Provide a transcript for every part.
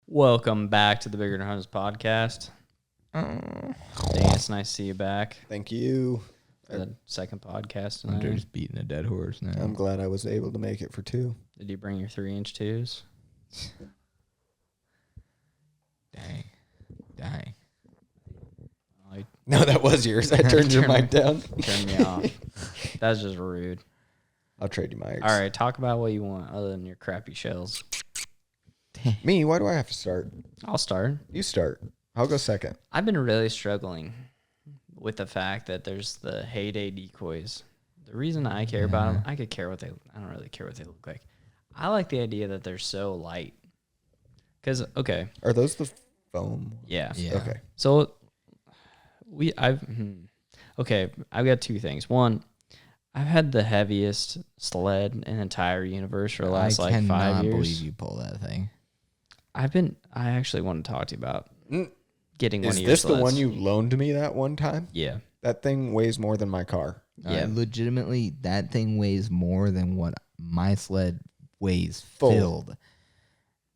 Welcome back to the Bigger Than Hunters podcast. Dan, it's nice to see you back Thank you. for the second podcast I'm tonight. just beating a dead horse now. I'm glad I was able to make it for 2. Did you bring your 3-inch twos? Dang. I No, that was yours. I turned your mic down. turned me off. That's just rude. I'll trade you my ears. All right, talk about what you want other than your crappy shells. Me, why do I have to start? I'll start. You start. I'll go second. I've been really struggling with the fact that there's the heyday decoys. The reason I care about them, I don't really care what they look like. I like the idea that they're so light. Because, okay, Are those the foam? yeah. Yeah. Okay. So I've got two things. One, I've had the heaviest sled in the entire universe for the last I like 5 cannot years. believe you pull that thing. I actually want to talk to you about getting one Is of your this the sleds. one you loaned me that one time? Yeah. That thing weighs more than my car. Yeah. Legitimately, that thing weighs more than what my sled weighs Full. filled.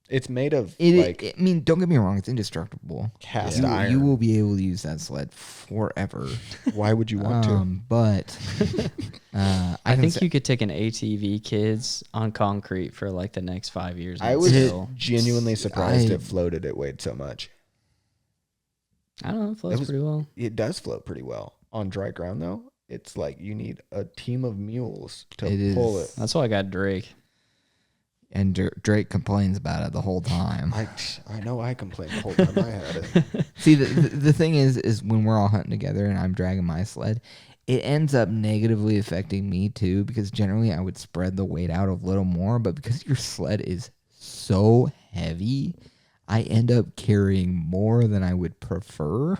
It's made of I mean, don't get me wrong, it's indestructible. cast You, iron. you will be able to use that sled forever. Why would you want to? But I think you could take an ATV kids on concrete for like the next 5 years. I and was still- genuinely surprised I- it floated. It weighed so much. I don't know, it floats was- pretty well. It does float pretty well. On dry ground, though, it's like you need a team of mules to It pull is. it. That's why I got Drake. And Drake complains about it the whole time. I know I complained the whole time I had it. See, the thing is when we're all hunting together and I'm dragging my sled, it ends up negatively affecting me too, because generally I would spread the weight out a little more, but because your sled is so heavy, I end up carrying more than I would prefer.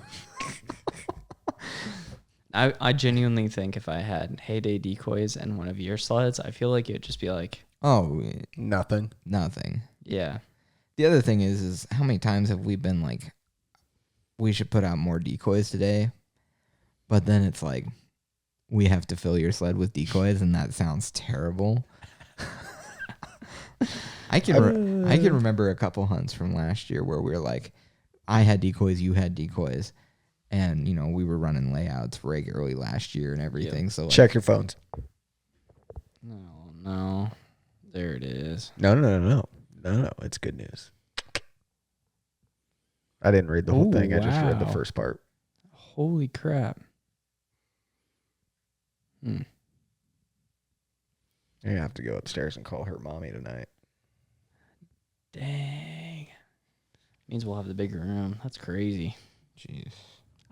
I genuinely think if I had heyday decoys and one of your sleds, I feel like it would just be like, Oh, Nothing. nothing. yeah. The other thing is how many times have we been like, we should put out more decoys today, but then it's like, we have to fill your sled with decoys, and that sounds terrible. I can remember a couple hunts from last year where we were like, I had decoys, you had decoys, and we were running layouts regularly last year and everything. Yep. So like, Check your phones. No. There it is. No. It's good news. I didn't read the whole Ooh, thing. I just read the wow. first part. Holy crap. You have to go upstairs and call her mommy tonight. Dang. Means we'll have the bigger room. That's crazy. jeez.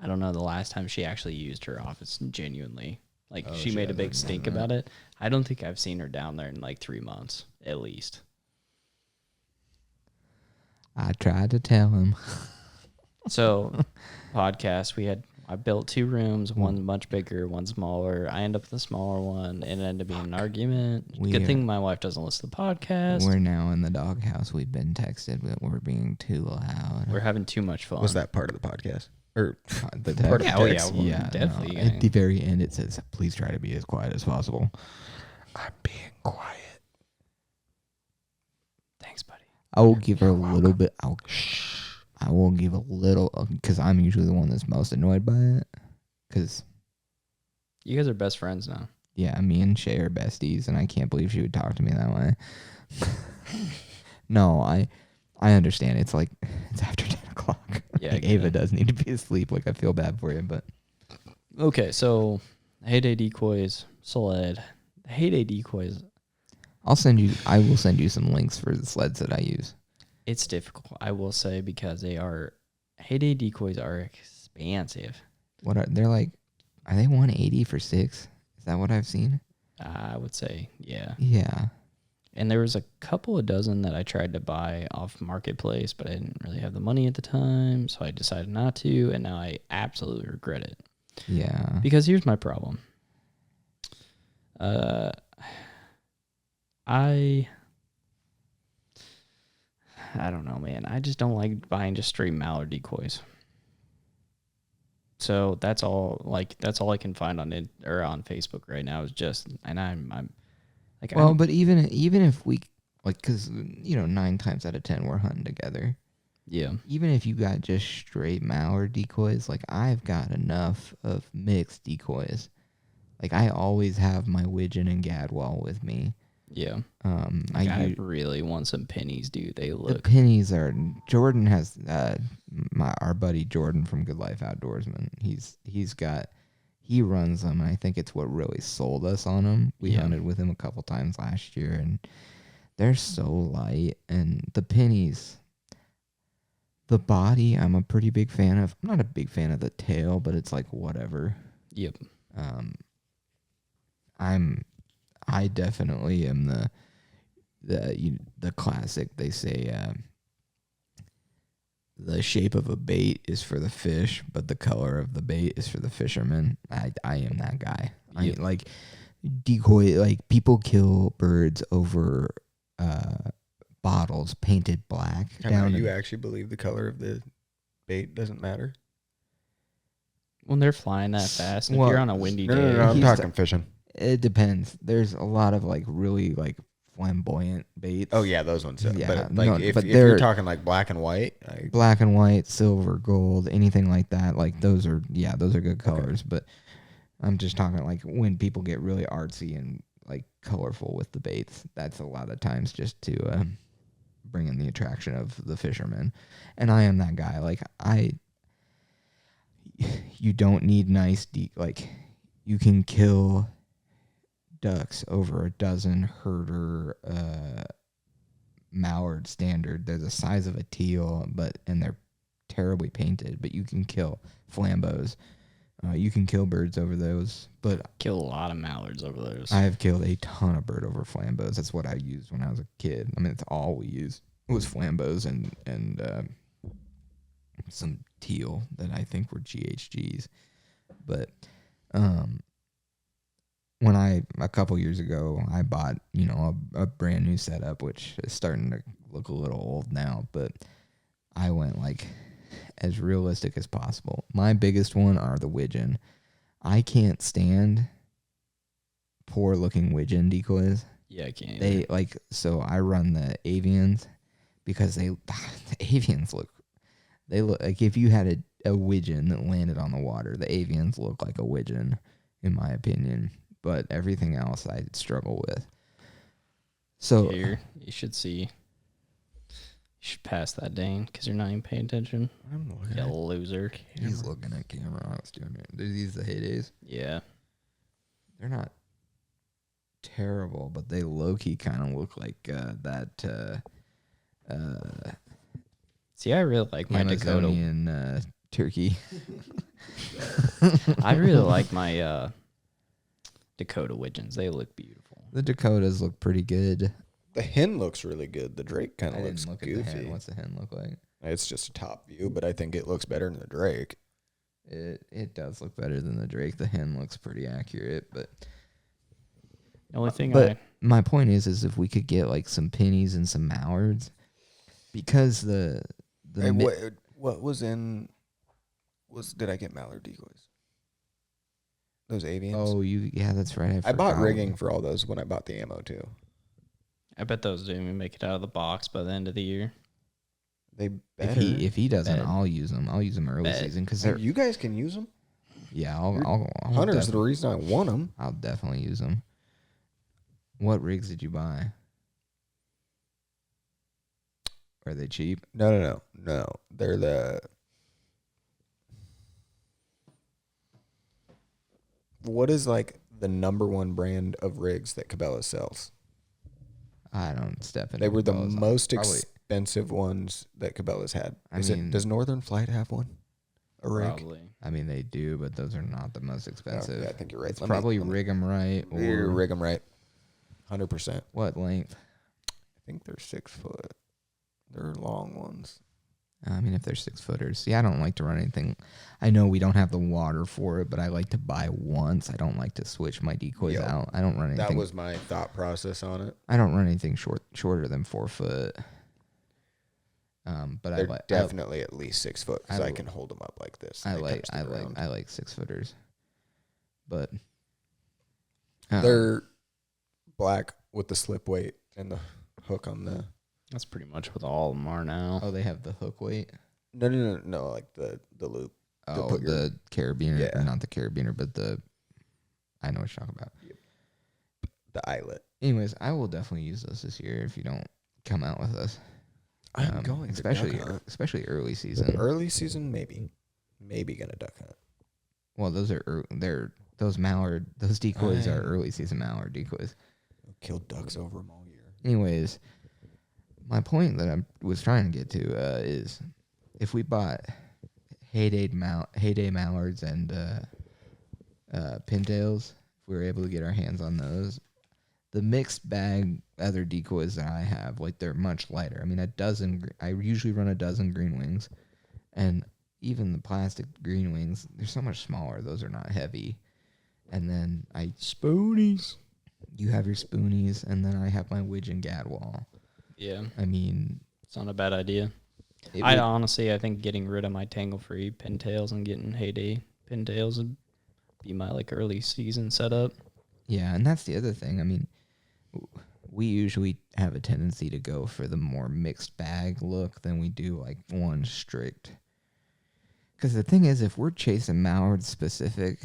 I don't know the last time she actually used her office genuinely. Like, Oh, she she made a big hasn't stink done that. about it. I don't think I've seen her down there in like 3 months, at least. I tried to tell him. So, podcast, I built 2 rooms, one much bigger, one smaller. I end up with the smaller one. It ended up being an argument. Good thing my wife doesn't listen to the podcast. We're now in the doghouse. We've been texted that we're being too loud. We're having too much fun. Was that part of the podcast? Or The part of text. Yeah, oh text? yeah, we're definitely. No. At the very end, it says, "Please try to be as quiet as possible." I'm being quiet. Thanks, buddy. I will give her a little bit. I will give a little, because I'm usually the one that's most annoyed by it. Because You guys are best friends now. yeah, me and Shay are besties, and I can't believe she would talk to me that way. No, I understand. It's like it's after 10:00. Yeah, I Like, get Ava it. does need to be asleep. Like, I feel bad for you, but Okay, so heyday decoys, sled. Heyday decoys, I will send you some links for the sleds that I use. it's difficult, I will say, because heyday decoys are expansive. They're like? Are they 180 for 6? Is that what I've seen? I would say, yeah. Yeah. And there was a couple of dozen that I tried to buy off Marketplace, but I didn't really have the money at the time, so I decided not to, and now I absolutely regret it. Yeah. Because here's my problem. I don't know, man. I just don't like buying just straight mallard decoys. So that's all I can find on it or on Facebook right now is just, and I'm like, Well, but even if we like, because 9 times out of 10 we're hunting together. Yeah. Even if you got just straight mallard decoys, like I've got enough of mixed decoys. Like I always have my widgeon and gadwall with me. Yeah. I I use really want some pennies, dude. They the look. pennies are Jordan has our buddy Jordan from Good Life Outdoorsman. He runs them, and I think it's what really sold us on them. We Yeah. hunted with him a couple times last year, and they're so light. And the pennies, the body, I'm a pretty big fan of. I'm not a big fan of the tail, but it's like whatever. Yep. Um, I definitely am the classic. They say the shape of a bait is for the fish, but the color of the bait is for the fisherman. I am that guy. Yep. I like decoy. Like people kill birds over bottles painted black. You actually believe the color of the bait doesn't matter? When they're flying that fast, and Well, if you're on a windy day, No. I'm He's talking fishing. It depends. There's a lot of like really like flamboyant baits. Oh yeah, those ones. Yeah, But like no, if but you're they're- talking like black and white, Black and white, silver, gold, anything like that. Like those are good colors. But I'm just talking like when people get really artsy and like colorful with the baits. That's a lot of times just to bring in the attraction of the fisherman. And I am that guy. Like you don't need nice like you can kill ducks over a dozen herder mallard standard. They're the size of a teal, and they're terribly painted. But you can kill flambeaus. You can kill birds over those. But kill a lot of mallards over those. I have killed a ton of bird over flambeaus. That's what I used when I was a kid. I mean, it's all we used was flambeaus and some teal that I think were GHGs. But when a couple years ago, I bought, a brand new setup, which is starting to look a little old now, but I went like as realistic as possible. My biggest one are the widgeon. I can't stand poor looking widgeon decoys. Yeah, I can't. They so I run the avians because the avians look like if you had a widgeon that landed on the water, the avians look like a widgeon, in my opinion. But everything else I struggle with. So Here, you should see. You should pass that, Dane, because you're not even paying attention. I'm looking You at loser. he's looking at camera. I was doing it. Are these the heydays? Yeah. They're not terrible, but they low key kind of look like that. See, I really like my Dakota. Amazonian turkey. I really like my Dakota widgeons. They look beautiful. The Dakotas look pretty good. the hen looks really good. The Drake kind I of didn't looks look at the hen. goofy. What's the hen look like? It's just a top view, but I think it looks better than the Drake. It does look better than the Drake. The hen looks pretty accurate, but The only thing but my point is if we could get like some pennies and some mallards, because the Hey, mi- what was in? Did I get mallard decoys? Those avians. oh yeah, that's right. I bought forgot. rigging for all those when I bought the ammo too. I bet those didn't even make it out of the box by the end of the year. They If better. he doesn't, Bet. I'll use them. I'll use them early Bet. season because Hey, they're you guys can use them. yeah. I'll Hunters are the reason I want them. I'll definitely use them. What rigs did you buy? Are they cheap? No. They're the. What is like the number one brand of rigs that Cabela sells? I don't step in. They were the Cabela's. most Probably- expensive ones that Cabela's had. I mean- Does Northern Flight have one? A rig? Probably. I mean, they do, but those are not the most Oh, expensive. yeah, I think you're right. It's probably rig 'em right or rig them right. 100%. what length? I think they're 6 foot. They're long ones. I mean, if they're 6-footers. See, I don't like to run anything. I know we don't have the water for it, but I like to buy once. I don't like to switch my decoys Yep. out. I don't run anything. That was my thought process on it. I don't run anything shorter than 4 foot. But They're I like definitely at least 6 foot because I I li- can hold them up like this. I They like touch the ground. 6-footers. But They're black with the slip weight and the hook on the That's pretty much what all of them are now. Oh, they have the hook weight. No, like the loop. Oh, put your- the carabiner. Yeah. Not the carabiner, but the. I know what you're talking about. The eyelet. Anyways, I will definitely use those this year if you don't come out with us. I'm going especially to duck hunt. especially early season. Early season, maybe gonna duck hunt. Well, those mallard decoys are I- early season mallard decoys. Kill ducks over them all year. Anyways, my point that I was trying to get to is if we bought heyday mallards and pintails, if we were able to get our hands on those, the mixed bag other decoys that I have, like they're much lighter. I mean, I usually run a dozen green wings, and even the plastic green wings, they're so much smaller. Those are not heavy. And then Spoonies. you have your spoonies, and then I have my Widgeon Gadwall. Yeah, I mean, it's not a bad idea. it I would- honestly, I think getting rid of my tangle-free pintails and getting heyday pintails would be my like early season setup. yeah, and that's the other thing. I mean, we usually have a tendency to go for the more mixed bag look than we do like one strict. Because the thing is, if we're chasing mallard specific,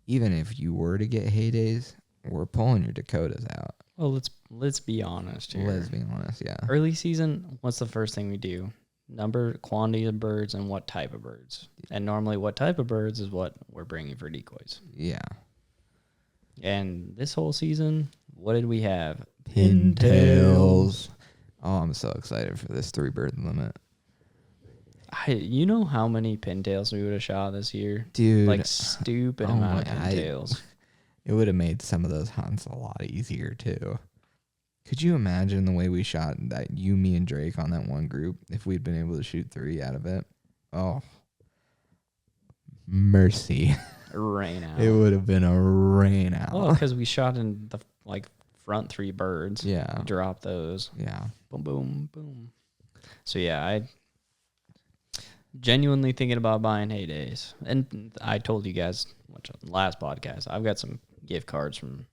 even if you were to get heydays, we're pulling your Dakotas out. Well, let's be honest here. Let's be honest, yeah. Early season, what's the first thing we do? Number, quantity of birds, and what type of birds. And normally, what type of birds is what we're bringing for decoys. Yeah. And this whole season, what did we have? Pintails. Oh, I'm so excited for this 3-bird limit. You know how many pintails we would have shot this year? Dude, Like stupid oh amount of my- pintails. it would have made some of those hunts a lot easier too. Could you imagine the way we shot that you, me, and Drake on that one group if we'd been able to shoot 3 out of it? Oh, mercy. Rain out. It would have been a rain out. Well, because we shot in the front 3 birds. Yeah. Drop those. Yeah. Boom, boom, boom. So yeah, I genuinely thinking about buying heydays, and I told you guys on the last podcast, I've got some gift cards from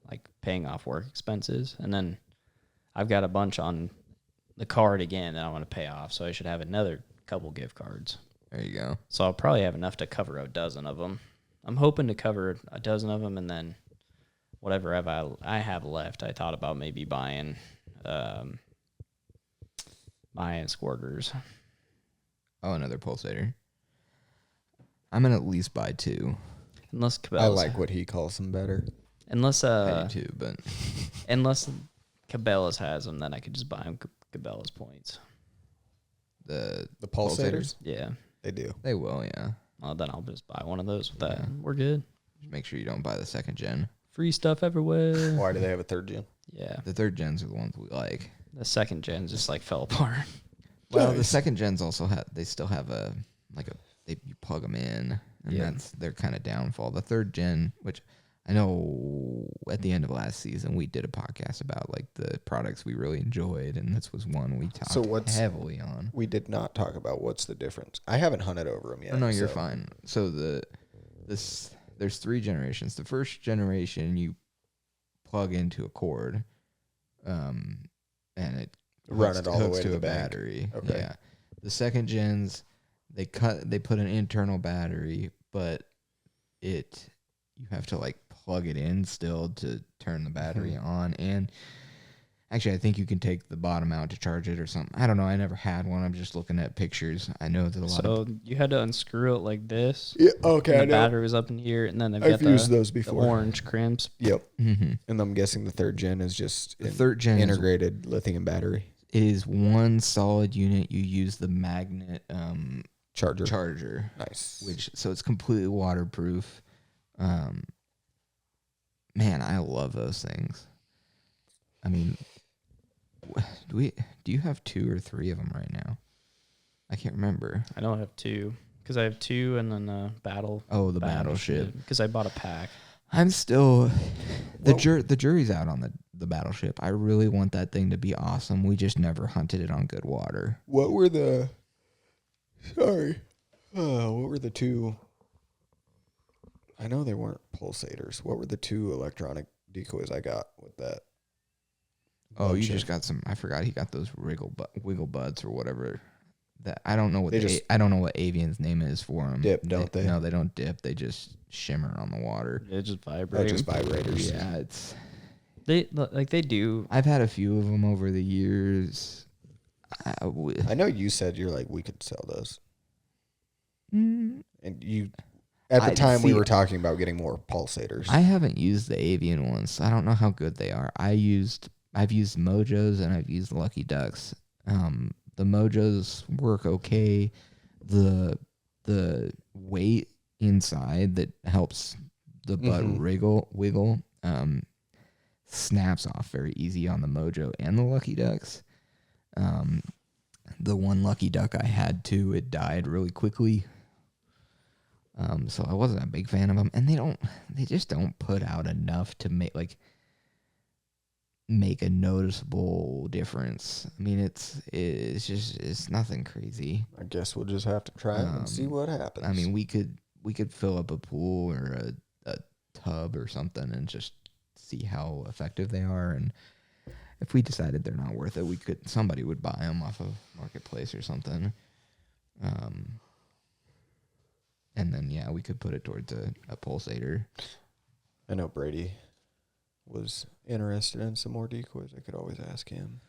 like paying off work expenses, and then I've got a bunch on the card again that I want to pay off, so I should have another couple gift cards. There you go. So I'll probably have enough to cover a dozen of them. I'm hoping to cover a dozen of them, and then whatever I have left, I thought about maybe buying squirters. Oh, another pulsator. I'm gonna at least buy 2. Unless I Cabela's, like what he calls them better. unless I do too, but unless Cabela's has them, then I could just buy them Cabela's points. the The pulsators, Yeah. they do. they will, yeah. Well, then I'll just buy one of those with that. Yeah. We're good. Just make sure you don't buy the 2nd gen. Free stuff everywhere. Why do they have a 3rd gen? Yeah. The 3rd gens are the ones we like. The 2nd gen just like fell apart. Well, the Nice. 2nd gens also they still have you plug them in, and Yeah. that's their kind of downfall. The 3rd gen, which I know at the end of last season we did a podcast about like the products we really enjoyed, and this was one we talked heavily on. We did not talk about what's the difference. I haven't hunted over them yet. Oh, no, you're so- fine. So there's 3 generations. The first generation you plug into a cord, and it Run it all the hooks way to the bank. battery. Okay. Yeah. The 2nd gens, they put an internal battery, but you have to like plug it in still to turn the battery on. And actually, I think you can take the bottom out to charge it or something. I don't know. I never had one. I'm just looking at pictures. I know that a lot of So you had to unscrew it like this. Yeah. Okay. And I the know. battery was up in here, and then they've I've got used the those before. orange crimps. Yep. Mhm. And I'm guessing the 3rd gen is just The an 3rd gen integrated lithium battery is one solid unit. You use the magnet charger. Nice. Nice. So it's completely waterproof. Man, I love those things. I mean, do you have 2 or 3 of them right now? I can't remember. I don't have 2 because I have 2 and then battle. Oh, the battleship. Because I bought a pack. I'm still the Well- the jury's out on the battleship. I really want that thing to be awesome. We just never hunted it on good water. What were the? Sorry. What were the 2? I know they weren't pulsators. What were the 2 electronic decoys I got with that? Oh, you bunch just of- got some. I forgot he got those wiggle buds or whatever. That I don't know what They just I don't know what Avian's name is for them. dip, don't they? No, they don't dip. They just shimmer on the water. It just Oh, vibrates. just vibrators. Yeah, it's. They do. I've had a few of them over the years. I know you said you're like, we could sell those. Mm, And you, at the I- time, we see, were talking about getting more pulsators. I haven't used the Avian ones, so I don't know how good they are. I've used Mojos and I've used Lucky Ducks. The Mojos work okay. The weight inside that helps the butt Mhm. wiggle snaps off very easy on the Mojo and the Lucky Ducks. The one Lucky Duck I had too, it died really quickly. So I wasn't a big fan of them, and they just don't put out enough to make a noticeable difference. I mean, it's nothing crazy. I guess we'll just have to try it and see what happens. I mean, we could fill up a pool or a tub or something and just see how effective they are. And if we decided they're not worth it, somebody would buy them off of Marketplace or something. And then we could put it towards a pulsator. I know Brady was interested in some more decoys. I could always ask him.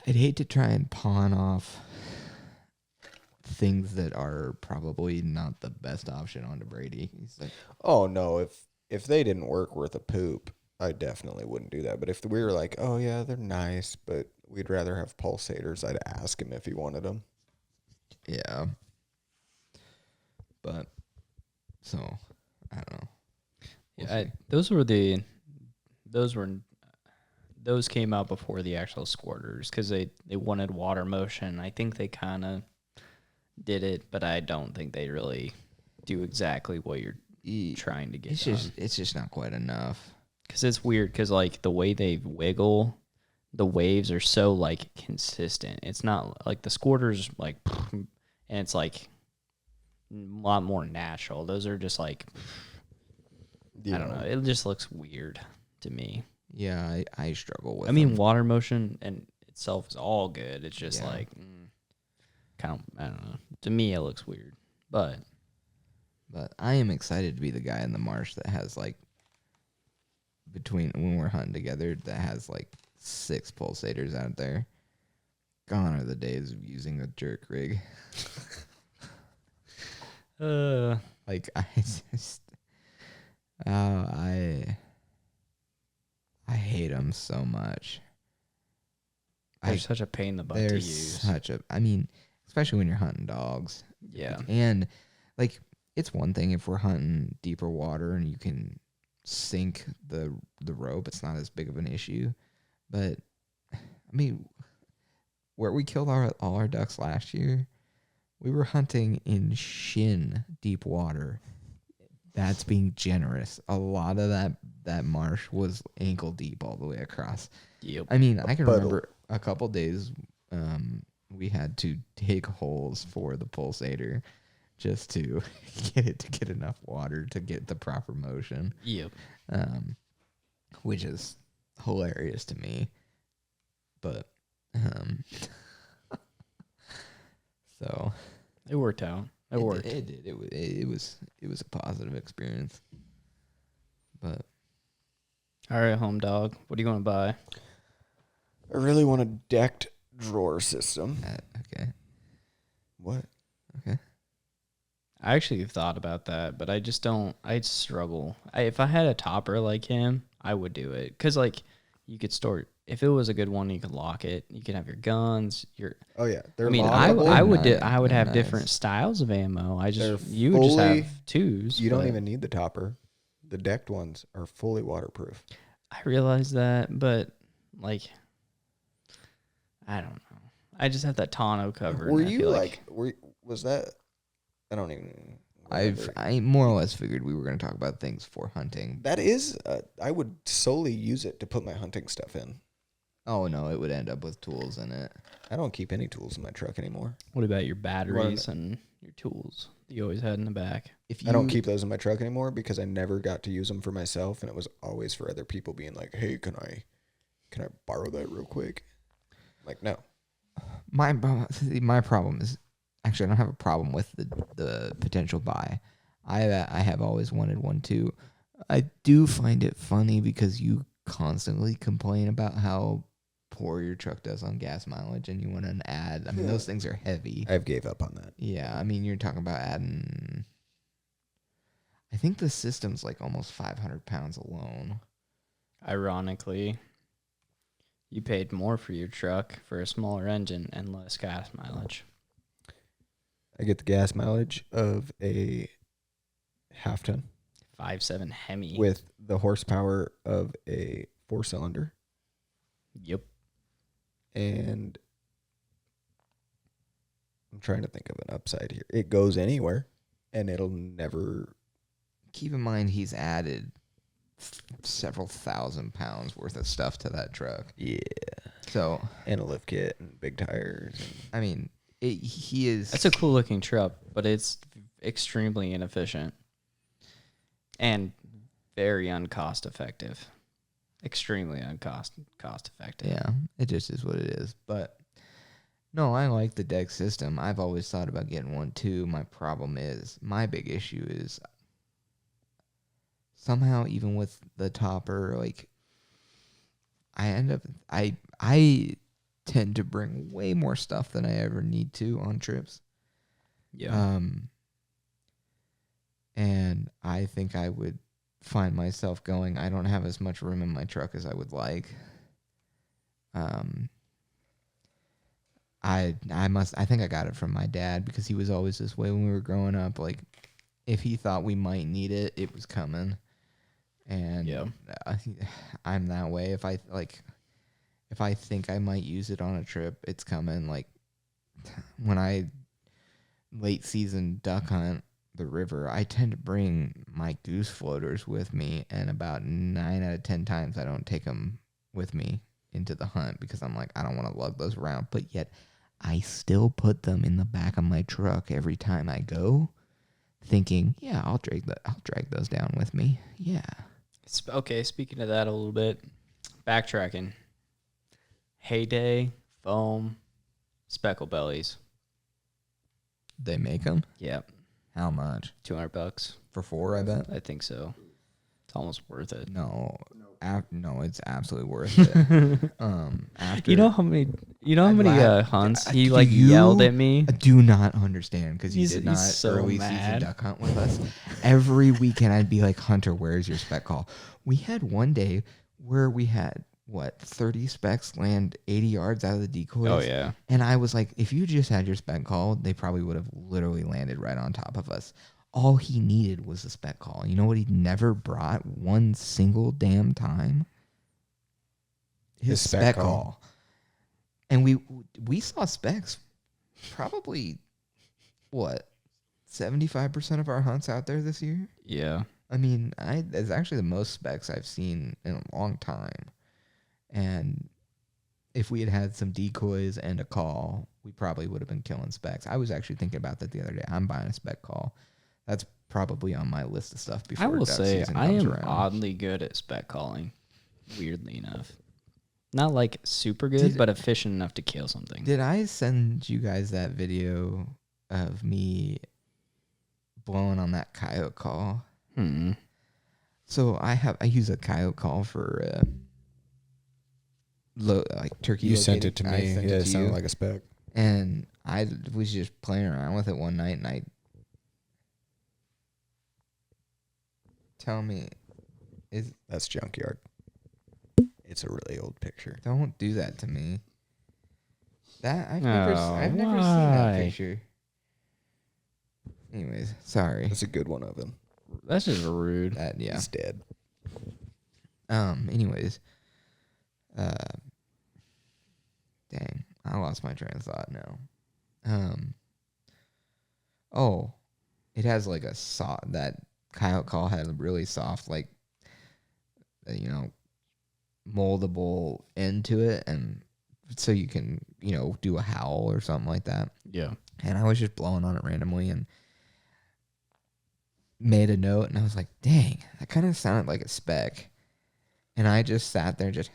I'd hate to try and pawn off things that are probably not the best option onto Brady. He's like, Oh no, if they didn't work worth a poop, I definitely wouldn't do that. But if we were like, oh yeah, they're nice, but we'd rather have pulsators, I'd ask him if he wanted them. yeah. But so I don't know. We'll Yeah, see. those came out before the actual squirters because they wanted water motion. I think they kind of did it, but I don't think they really do exactly what you're trying to get. It's just not quite enough. Because it's weird because like the way they wiggle, the waves are so like consistent. It's not like the squirters like, and it's like a lot more natural. Those are just like, I don't know. It just looks weird to me. Yeah, I struggle with. I mean, them. water motion and itself is all good. It's just Yeah. like kind of, I don't know. To me, it looks weird, but I am excited to be the guy in the marsh that has like between when we're hunting together that has like 6 pulsators out there. Gone are the days of using a jerk rig. Like I just, I hate them so much. they're such a pain in the butt to They're use. I mean, especially when you're hunting dogs. Yeah. And like it's one thing if we're hunting deeper water and you can sink the rope, it's not as big of an issue. But I mean, where we killed all our ducks last year, we were hunting in shin deep water. That's being generous. A lot of that marsh was ankle deep all the way across. Yep. I mean, I can puddle. remember a couple days we had to dig holes for the pulsator just to get enough water to get the proper motion, Yep. which is hilarious to me. But so It worked out. It worked. It did. It was a positive experience. But All right, home dog. What are you going to buy? I really want a decked drawer system. okay. What? Okay. I actually thought about that, but I just don't. I'd struggle. If I had a topper like him, I would do it. Because, like, you could store. If it was a good one, you could lock it. You could have your guns. Oh yeah, they're. I mean, lockable. I would. Nice. I would They're have nice. different styles of ammo. They're You would just fully- have twos. You don't but even need the topper. The decked ones are fully waterproof. I realize that, but like, I don't know. I just have that tonneau cover. Were and I you feel like? Was that? I don't even. remember. I more or less figured we were going to talk about things for hunting. That is. I would solely use it to put my hunting stuff in. Oh no, it would end up with tools in it. I don't keep any tools in my truck anymore. What about your batteries and your tools that you always had in the back? If I don't keep those in my truck anymore because I never got to use them for myself, and it was always for other people being like, "Hey, can I can I borrow that real quick? I'm like, no. My problem is actually I don't have a problem with the potential buy. I have always wanted one too. I do find it funny because you constantly complain about how poor your truck does on gas mileage, and you want an ad. I mean, those things are heavy. I've gave up on that. Yeah, I mean, you're talking about adding. I think the system's like almost 500 pounds alone. Ironically, you paid more for your truck for a smaller engine and less gas mileage. I get the gas mileage of a half ton 5.7 Hemi. with the horsepower of a 4-cylinder. Yep. And I'm trying to think of an upside here. It goes anywhere, and it'll never. Keep in mind he's added several thousand pounds worth of stuff to that truck. Yeah. So, And a lift kit and big tires. I mean, he is. That's a cool looking truck, but it's extremely inefficient and very uncost effective. Extremely cost effective. Yeah, it just is what it is. But no, I like the deck system. I've always thought about getting one too. My big issue is somehow even with the topper, like I tend to bring way more stuff than I ever need to on trips. Yeah. And I think I would find myself going, I don't have as much room in my truck as I would like. I think I got it from my dad because he was always this way when we were growing up. Like, if he thought we might need it, it was coming. And Yeah. I'm that way. If I think I might use it on a trip, it's coming. Like, when I late season duck hunt the river, I tend to bring my goose floaters with me, and about 9 out of 10 times I don't take them with me into the hunt because I'm like, I don't want to lug those around. But yet I still put them in the back of my truck every time I go, thinking, yeah, I'll drag those down with me. Yeah. Okay, speaking of that a little bit, backtracking. Heyday, foam, speckle bellies. They make them? Yep. How much? $200 For 4, I bet? I think so. It's almost worth it. No. No, it's absolutely worth it. After You know how many hunts he Do like you- yelled at me? I do not understand because you He's- did not he's so early mad. season duck hunt with us. Every weekend I'd be like, Hunter, where's your spec call? We had one day where we had 30 specs land 80 yards out of the decoys. Oh yeah. And I was like, if you just had your spec call, they probably would have literally landed right on top of us. All he needed was a spec call. You know what he never brought one single damn time? His spec call. And we saw specs probably, 75% of our hunts out there this year? Yeah. I mean, it's actually the most specs I've seen in a long time. And if we had had some decoys and a call, we probably would have been killing specs. I was actually thinking about that the other day. I'm buying a spec call. That's probably on my list of stuff before I will duck say season I comes am around. oddly good at spec calling. Weirdly enough. Not like super good, but efficient enough to kill something. Did I send you guys that video of me blowing on that coyote call? So I use a coyote call for like turkey. You sent located. it to I me. sent Yeah, it it to sounded you. like a spec. And I was just playing around with it one night, and tell me, That's Junkyard. It's a really old picture. don't do that to me. I've Oh, never seen that why? picture. Anyways, sorry. That's a good one of him. That's just rude. Yeah. He's dead. Anyways, dang, I lost my train of thought now. Oh, it has like a soft, that coyote call had a really soft, like, moldable end to it, and so you can, do a howl or something like that. Yeah. And I was just blowing on it randomly and made a note, and I was like, dang, that kind of sounded like a spec. And I just sat there just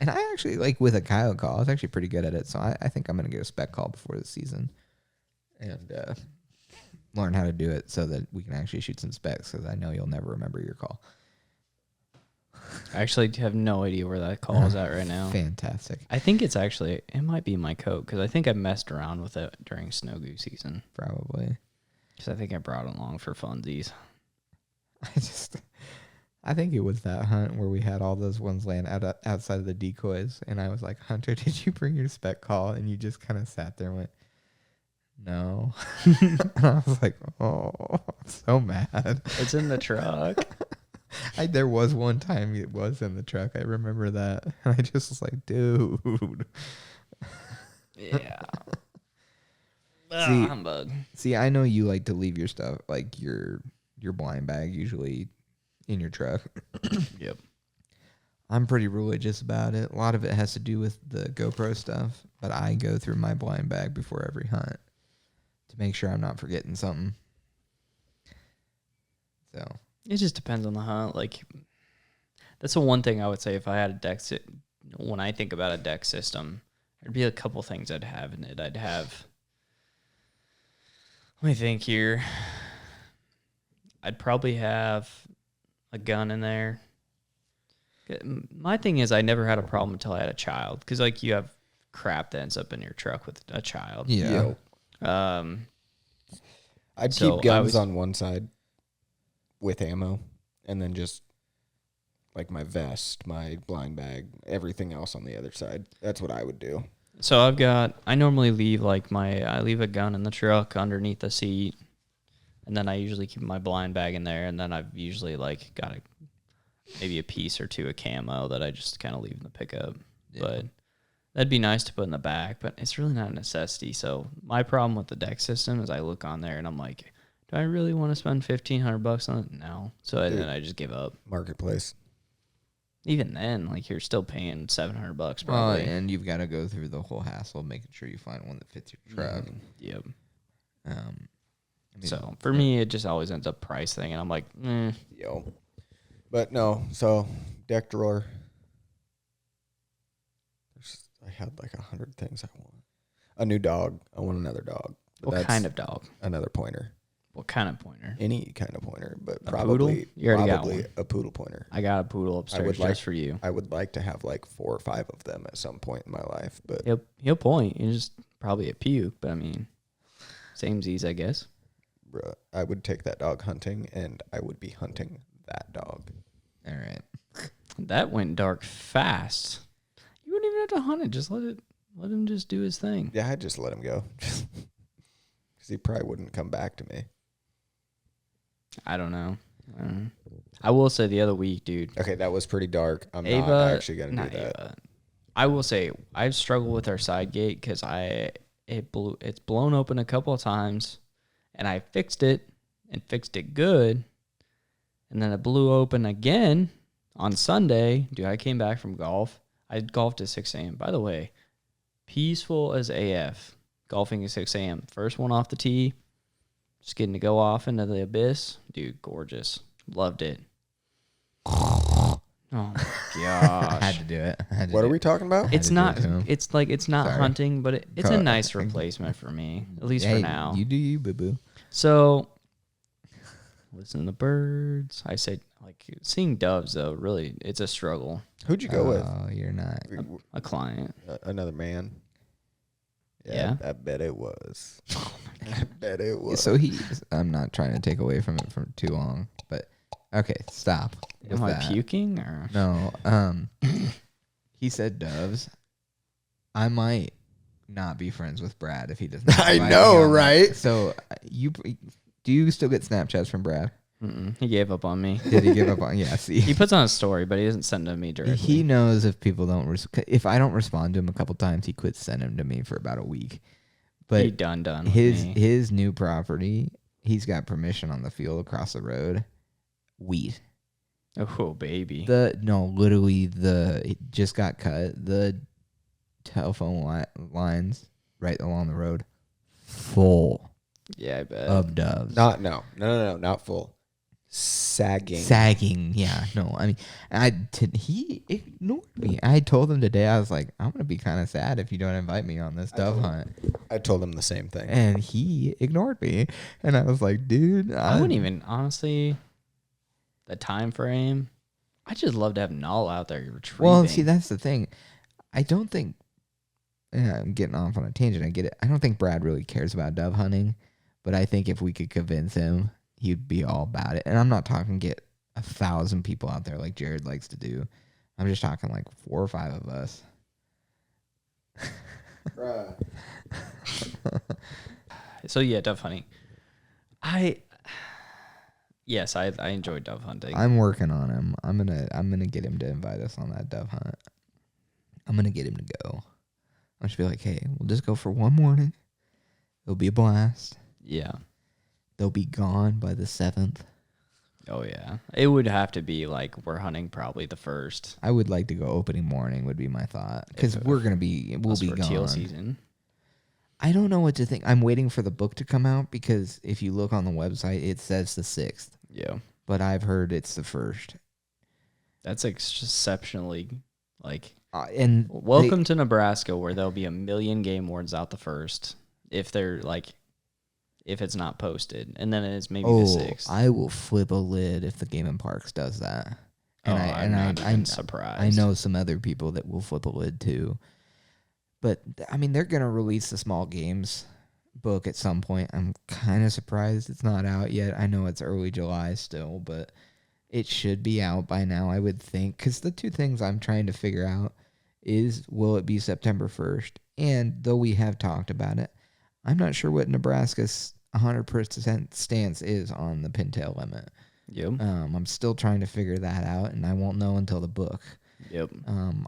And I actually, like, with a coyote call, I was actually pretty good at it. So I think I'm going to get a spec call before the season and learn how to do it so that we can actually shoot some specs, because I know you'll never remember your call. I actually have no idea where that call is at right now. Fantastic. I think it's actually, it might be my coat because I think I messed around with it during snow goose season. Probably. Because I think I brought it along for funsies. I think it was that hunt where we had all those ones laying outside of the decoys, and I was like, Hunter, did you bring your spec call? And you just kind of sat there and went, no. And I was like, oh, I'm so mad. It's in the truck. There was one time it was in the truck. I remember that. And I just was like, dude. Yeah. See- Humbug. See, I know you like to leave your stuff, like your blind bag, usually in your truck. Yep. I'm pretty religious about it. A lot of it has to do with the GoPro stuff, but I go through my blind bag before every hunt to make sure I'm not forgetting something. So, It just depends on the hunt. Like, that's the one thing I would say if I had a deck. When I think about a deck system, there'd be a couple things I'd have in it. I'd have. Let me think here. I'd probably have a gun in there. My thing is, I never had a problem until I had a child, because like you have crap that ends up in your truck with a child. yeah. I'd So keep guns I was- on one side with ammo, and then just like my vest, my blind bag, everything else on the other side. That's what I would do. So I normally leave I leave a gun in the truck underneath the seat, and then I usually keep my blind bag in there, and then I've usually like got maybe a piece or two of camo that I just kind of leave in the pickup. Yeah. But that'd be nice to put in the back, but it's really not a necessity. So my problem with the deck system is I look on there and I'm like, do I really want to spend $1,500 on it? No. So then I just give up. Marketplace. Even then, like you're still paying $700 Well, probably. and you've got to go through the whole hassle of making sure you find one that fits your truck. Yep. I mean, So for me, it just always ends up price thing, and I'm like, Yo. But no, so deck drawer. I had like 100 things I want. A new dog. I want another dog. But what kind of dog? Another pointer. What kind of pointer? Any kind of pointer, but A probably poodle? You already got probably one. a poodle pointer. I got a poodle upstairs like- just for you. I would like to have like 4 or 5 of them at some point in my life, but He'll point. He's just probably a puke, but I mean, same Z's, I guess. bruh, I would take that dog hunting, and I would be hunting that dog. all right. That went dark fast. You wouldn't even have to hunt it. Just let him just do his thing. Yeah, I'd just let him go. Because he probably wouldn't come back to me. I don't know. I will say the other week, dude. Okay, that was pretty dark. I'm Ava, not actually going to not do that. Ava. I will say I've struggled with our side gate because it's blown open a couple of times, and I fixed it and fixed it good, and then it blew open again on Sunday. Dude, I came back from golf. I golfed at 6 a.m. By the way, peaceful as AF. Golfing at 6 a.m. First one off the tee. Just getting to go off into the abyss. Dude, gorgeous. Loved it. Oh my I had gosh. to do it. What are we talking about? It's to do not it to him. it's not Sorry. hunting, but it's a Cut. nice replacement for me, at least Hey, for now. You do you, boo boo. So listen to birds. I say like seeing doves though, really it's a struggle. Who'd you go with? Oh, you're not. A client. Another man. Yeah. I bet it was. I bet it was. So I'm not trying to take away from it for too long, but okay, stop. with Am I that. puking or No. He said doves. I might not be friends with Brad if he does not. I invite know, me on that. right? So do you still get Snapchats from Brad? He gave up on me. Did he give up on? Yeah. See, He puts on a story, but he doesn't send them to me directly. he knows if people don't. If I don't respond to him a couple times, he quits sending them to me for about a week. But he done with his me. his new property, he's got permission on the field across the road. Wheat. Oh baby. Literally it just got cut. The telephone lines right along the road, full Yeah, I bet. of doves. No, not full. Sagging. Yeah, no, I mean, he ignored me. I told him today, I was like, I'm gonna be kind of sad if you don't invite me on this dove hunt, I told him the same thing. and he ignored me, and I was like, dude, I wouldn't even, honestly, the time frame, I just love to have Null out there retrieving. Well, see, that's the thing. I don't think. Yeah, I'm getting off on a tangent. I get it. I don't think Brad really cares about dove hunting, but I think if we could convince him, he'd be all about it. And I'm not talking get 1,000 people out there like Jared likes to do. I'm just talking like 4 or 5 of us. So yeah, dove hunting. Yes, I enjoy dove hunting. I'm working on him. I'm gonna get him to invite us on that dove hunt. I'm gonna get him to go. I should be like, hey, we'll just go for one morning. It'll be a blast. Yeah. They'll be gone by the 7th. Oh yeah. It would have to be like we're hunting probably the 1st. I would like to go opening morning would be my thought, because we'll be for teal gone. season. I don't know what to think. I'm waiting for the book to come out, because if you look on the website, it says the 6th, Yeah. but I've heard it's the 1st. That's exceptionally like And welcome to Nebraska, where there'll be a million game wards out the 1st if they're like if it's not posted, and then it's maybe the 6th. I will flip a lid if the Game and Parks does that. And I'm surprised. I know some other people that will flip a lid too. But I mean, they're gonna release the small games book at some point. I'm kind of surprised it's not out yet. I know it's early July still, but it should be out by now, I would think. Because the two things I'm trying to figure out is, will it be September 1st? And though we have talked about it, I'm not sure what Nebraska's 100% stance is on the pintail limit. Yep. I'm still trying to figure that out, and I won't know until the book. Yep.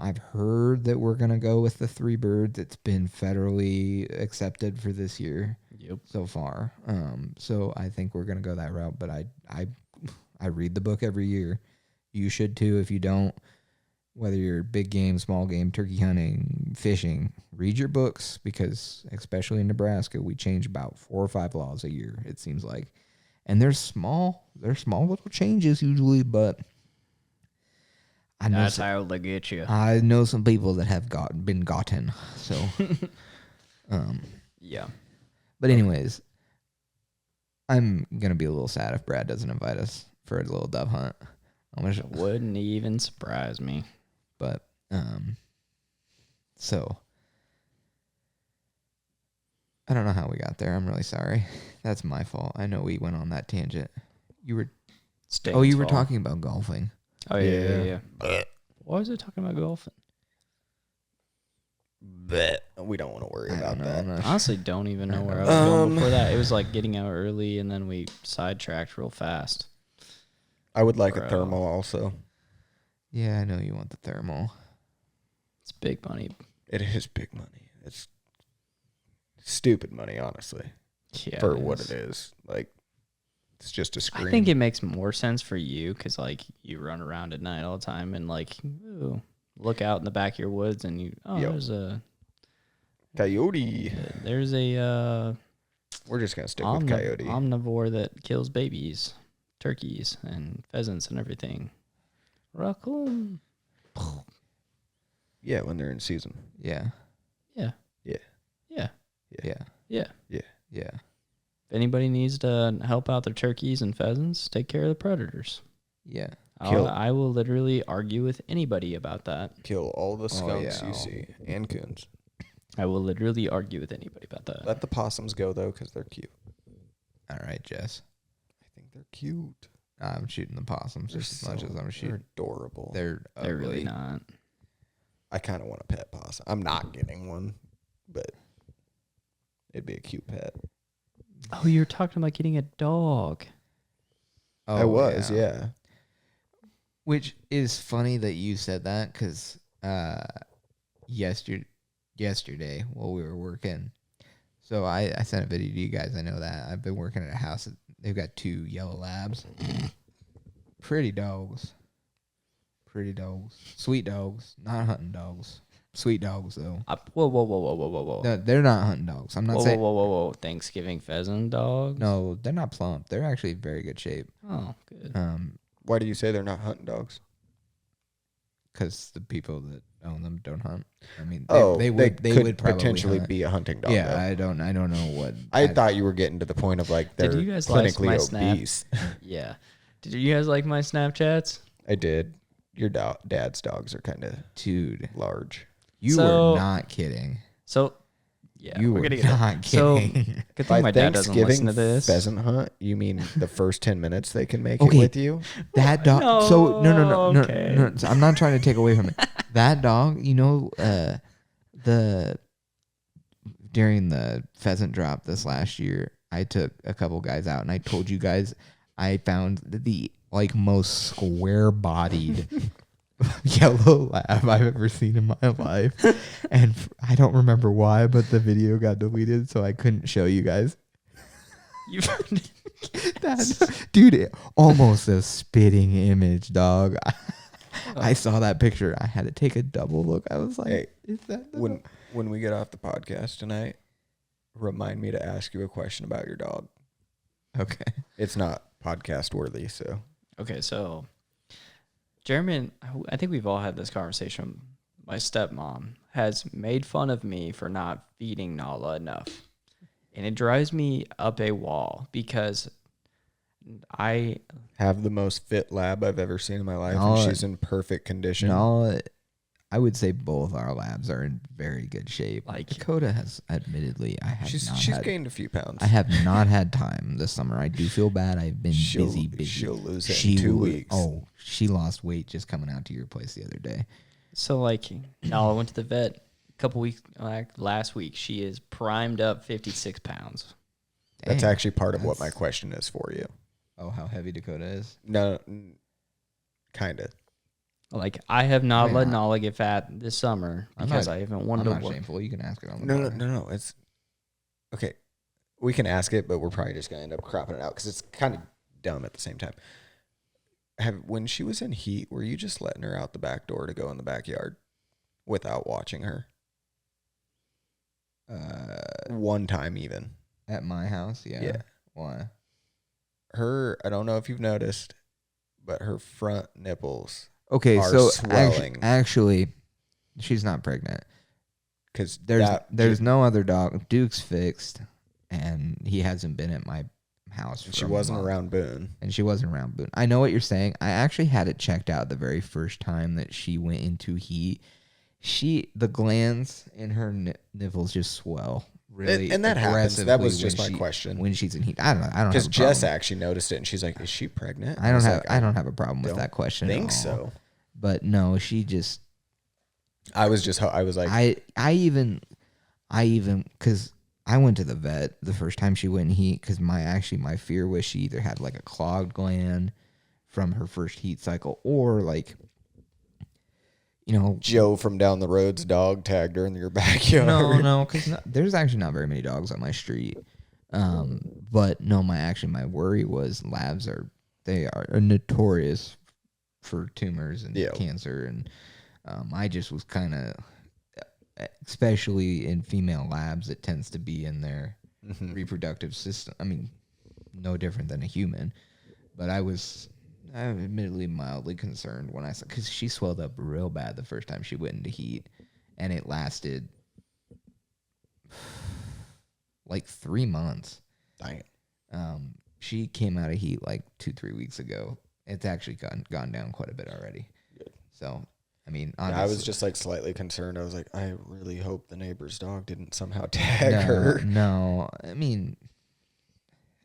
I've heard that we're going to go with the 3 birds. It's been federally accepted for this year. Yep. So far. So I think we're going to go that route, but I read the book every year. You should too. If you don't, whether you're big game, small game, turkey hunting, fishing, read your books, because especially in Nebraska, we change about 4 or 5 laws a year, it seems like. And they're small little changes usually, but I know that's how they get you. I know some people that have been gotten. So Yeah. but anyways, I'm gonna be a little sad if Brad doesn't invite us for a little dove hunt. It wouldn't even surprise me. But so I don't know how we got there. I'm really sorry. That's my fault. I know we went on that tangent. You were talking about golfing. Oh yeah. Why was I talking about golfing? But we don't want to worry about that. Honestly, don't even know where I was going before that. It was like getting out early, and then we sidetracked real fast. I would like a thermal also. Yeah, I know you want the thermal. It's big money. It is big money. It's stupid money, honestly, Yeah, what it is. Like, it's just a screen. I think it makes more sense for you because, like, you run around at night all the time and, like, ooh, look out in the back of your woods and you, there's a coyote. There's a we're just gonna stick with coyote. Omnivore that kills babies, turkeys, and pheasants and everything. Raccoon. Yeah, when they're in season. Yeah. Yeah. Yeah. Yeah. Yeah. Yeah. Yeah. Yeah. If anybody needs to help out their turkeys and pheasants, take care of the predators. Yeah. I will literally argue with anybody about that. Kill all the skunks you see and coons. I will literally argue with anybody about that. Let the possums go, though, because they're cute. All right, Jess. I think they're cute. I'm shooting the possums just as much as I'm shooting. They're adorable. They're really not. I kind of want a pet possum. I'm not getting one, but it'd be a cute pet. Oh, you're talking about getting a dog. Oh, I was, yeah. Which is funny that you said that, because yesterday while we were working, so I sent a video to you guys. I know that. I've been working at a house. They've got 2 yellow labs. Pretty dogs. Sweet dogs. Not hunting dogs. Sweet dogs, though. Whoa. No, they're not hunting dogs. I'm not Whoa, saying. whoa. Thanksgiving pheasant dogs? No, they're not plump. They're actually in very good shape. Oh, good. Why do you say they're not hunting dogs? Because the people that own them don't hunt. I mean, They would could probably potentially hunt. be a hunting dog. Yeah, though. I don't know what. I thought you were getting to the point of like they're Did you guys like clinically my snap? obese. Yeah. Did you guys like my Snapchats? I did. Your dad's dogs are kind of Dude, large. you So- were not kidding. So, yeah, You we're were gonna get that. not So, kidding. good thing my dad doesn't listen to this. pheasant hunt, you mean the first 10 minutes they can make Okay. it with you? That dog. So no. Okay. So I'm not trying to take away from it. That dog, during the pheasant drop this last year, I took a couple guys out, and I told you guys I found the like most square-bodied yellow lab I've ever seen in my life, and I don't remember why, but the video got deleted, so I couldn't show you guys. You Dude, almost a spitting image, dog. I saw that picture. I had to take a double look. I was like, Hey, is that the when we get off the podcast tonight, remind me to ask you a question about your dog. Okay. It's not podcast worthy, so Okay, so Jeremy, and I think we've all had this conversation. My stepmom has made fun of me for not feeding Nala enough. And it drives me up a wall because I have the most fit lab I've ever seen in my life, No, and she's in perfect condition. No, I would say both our labs are in very good shape. Like- Dakota has, admittedly, She's had, gained a few pounds. I have not had time this summer. I do feel bad. I've been busy. She'll lose it in 2 weeks. Oh, she lost weight just coming out to your place the other day. so like Nala went to the vet a couple weeks last week. She is primed up 56 pounds. That's Dang, actually part of what my that's- question is for you. Oh, how heavy Dakota is? No, kind of. Like I have not Wait, let not- Nala get fat this summer I'm because not- I haven't I'm wanted not to work. shameful. You can ask it on the No. bar. It's okay. We can ask it, but we're probably just gonna end up cropping it out because it's kind of dumb at the same time. When she was in heat, were you just letting her out the back door to go in the backyard without watching her? One time even. At my house, yeah. Yeah. Why? I don't know if you've noticed, but her front nipples, Okay, are so swelling. actually, she's not pregnant. because There's no other dog. Duke's fixed, and he hasn't been at my house. For she a wasn't month. around Boone. And she wasn't around Boone. I know what you're saying. I actually had it checked out the very first time that she went into heat. The glands in her nipples just swell really, And that happens. That was aggressively just my question. when she's in heat. I don't know. I don't Because have a Jess problem. actually noticed it, and she's like, "Is she pregnant?" I was don't like, have a problem with don't that question. at think all. so. But no, she just. I was like, I even because I went to the vet the first time she went in heat because my fear was she either had like a clogged gland from her first heat cycle or like, Joe from down the road's dog tagged her in your backyard. no, because there's actually not very many dogs on my street. But no, my worry was labs are notorious for tumors and Yeah. cancer, and I just was kind of, especially in female labs, it tends to be in their reproductive system. I mean, no different than a human, but I'm admittedly mildly concerned when I saw, because she swelled up real bad the first time she went into heat, and it lasted like 3 months. Dang it. She came out of heat like 2-3 weeks ago. It's actually gone down quite a bit already. Good. So, I mean, Yeah, I was obviously- just like slightly concerned. I was like, I really hope the neighbor's dog didn't somehow tag her. No, I mean,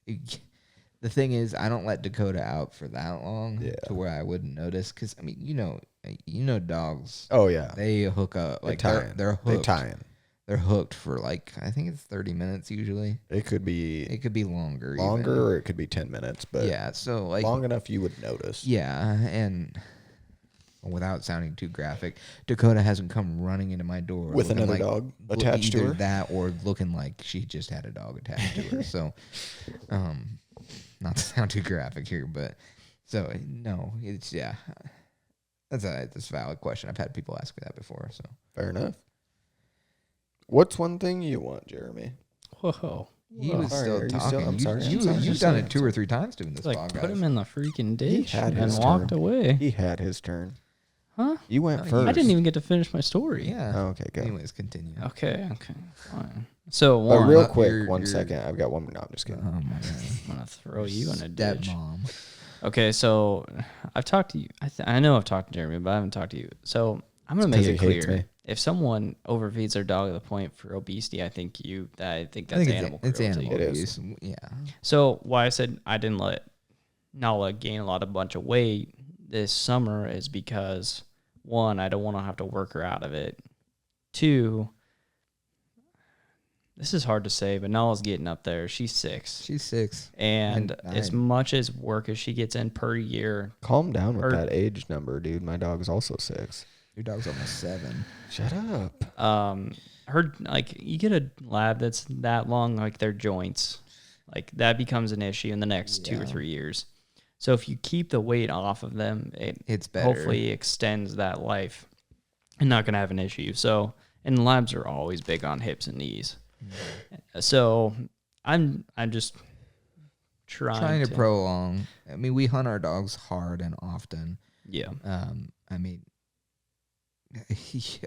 the thing is, I don't let Dakota out for that long Yeah. to where I wouldn't notice. Because I mean, dogs. Oh yeah, They hook up They like tie in. they're They hooked. tie in. They're hooked for like I think it's 30 minutes usually. It could It could be longer. longer, even. or it could be 10 minutes, but Yeah. So like long enough you would notice. Yeah, and without sounding too graphic, Dakota hasn't come running into my door With looking another like, dog attached to either her? that or looking like she just had a dog attached to her. So, not to sound too graphic here, but so no, it's That's a valid question. I've had people ask me that before. So Fair enough. What's one thing you want, Jeremy? Whoa. he Whoa. was Sorry, still are you talking. still- I'm sorry, I'm sorry, You've I'm done sorry, it I'm 2 or sorry. 3 times doing this Like, podcast. put him in the freaking ditch had and his walked turn. away. He had his turn. Huh? You went No, first. I didn't even get to finish my story. Yeah. Oh, okay, go. Anyways, continue. Okay, fine. So, But one, real You're- quick, one you're- second. I've got one. No, I'm just kidding. Oh my god. I'm going to throw you in a ditch. Stepmom. Okay, so I've talked to you. I know I've talked to Jeremy, but I haven't talked to you. So I'm gonna make 'cause it he hates clear: me. if someone overfeeds their dog to the point for obesity, I think that's I think animal it's cruelty. animal It is. abuse. Yeah. So why I said I didn't let Nala gain a bunch of weight this summer is because one, I don't want to have to work her out of it. Two, this is hard to say, but Nala's getting up there. She's 6. She's 6. And And as 9. much as work as she gets in per year, Calm down with Or- that age number, dude. My dog's also 6. Your dog's almost 7. Shut up. her like you get a lab that's that long, like their joints, like that becomes an issue in the next 2 or Yeah. 3 years. So if you keep the weight off of them, It's better. hopefully extends that life and not going to have an issue. So, and labs are always big on hips and knees. So I'm just trying to prolong. I mean, we hunt our dogs hard and often. Yeah. I mean,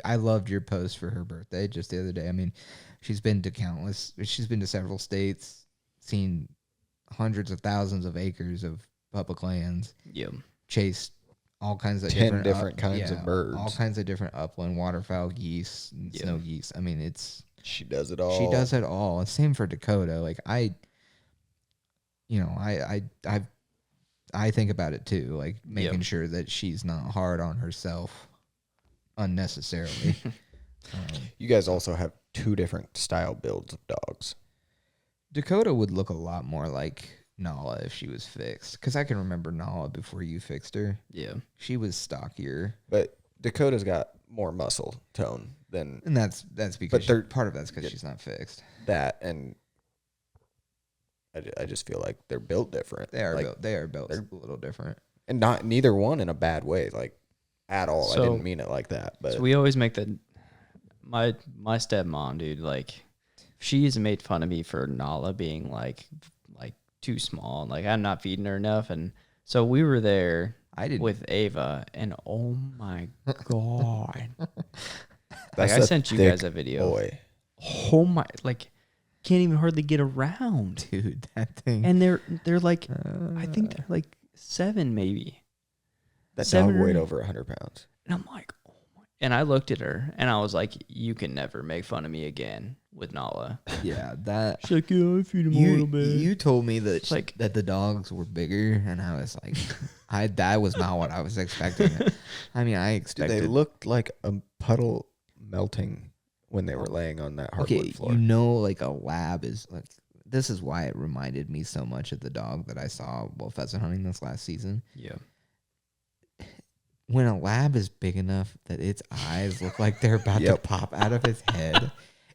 I loved your post for her birthday just the other day. I mean, she's been to several states, seen hundreds of thousands of acres of public lands, Yeah. chased all kinds of 10 different kinds of birds. all kinds of different upland waterfowl, geese, and Yeah. snow geese. I mean, She does it all. she does it all. And same for Dakota. Like I think about it too, like making sure that she's not hard on herself unnecessarily. You guys also have 2 different style builds of dogs. Dakota would look a lot more like Nala if she was fixed, because I can remember Nala before you fixed her. Yeah. She was stockier, But Dakota's got more muscle tone than and that's because they're- part of that's because she's not fixed. that. And I just feel like they're built different. They are like, built. They are built they're- a little different. And neither one in a bad way, like at all. I So- didn't mean it like that. But So we always make my stepmom, dude, like she's made fun of me for Nala being like too small and like I'm not feeding her enough. And so we were there I did with Ava and oh my God. that's I a sent you thick guys a video. boy. Oh my, like can't even hardly get around. dude that thing. And they're like, I think they're like 7 maybe. That 7 dog or weighed 8. over 100 pounds. And I'm like, oh my. And I looked at her and I was like, you can never make fun of me again with Nala. yeah, that She's like, yeah, I feed him a little bit. you told me that It's like- that the dogs were bigger, and I was like, that was not what I was expecting. I mean, I Dude, expected. they looked like a puddle melting when they were laying on that hardwood okay, floor. you know, like a lab is like. This is why it reminded me so much of the dog that I saw while pheasant hunting this last season. Yeah. When a lab is big enough that its eyes look like they're about to Yep. pop out of its head,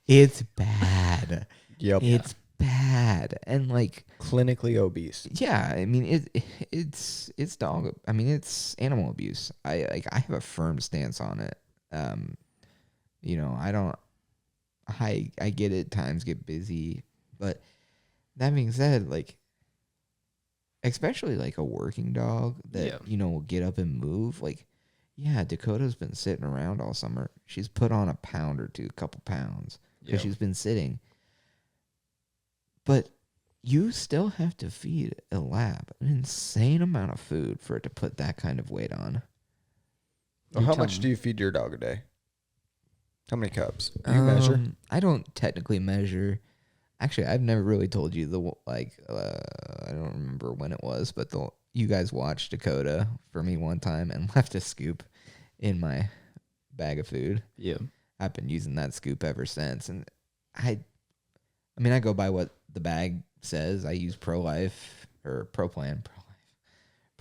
it's bad. Yep. It's bad. And like, Clinically obese. yeah, I mean it's dog. I mean it's animal abuse. I have a firm stance on it. You know, I get it. Times get busy, but that being said, like, especially like a working dog that Yeah. you know will get up and move. Like, yeah, Dakota's been sitting around all summer. She's put on a pound or two, couple pounds, because Yeah. she's been sitting. But you still have to feed a lab an insane amount of food for it to put that kind of weight on. Well, how tell much me. do you feed your dog a day? How many cups? Do you measure? I don't technically measure. Actually, I've never really told you I don't remember when it was, but you guys watched Dakota for me one time and left a scoop in my bag of food. Yeah. I've been using that scoop ever since, and I mean, I go by what the bag says. I use ProLife or ProPlan.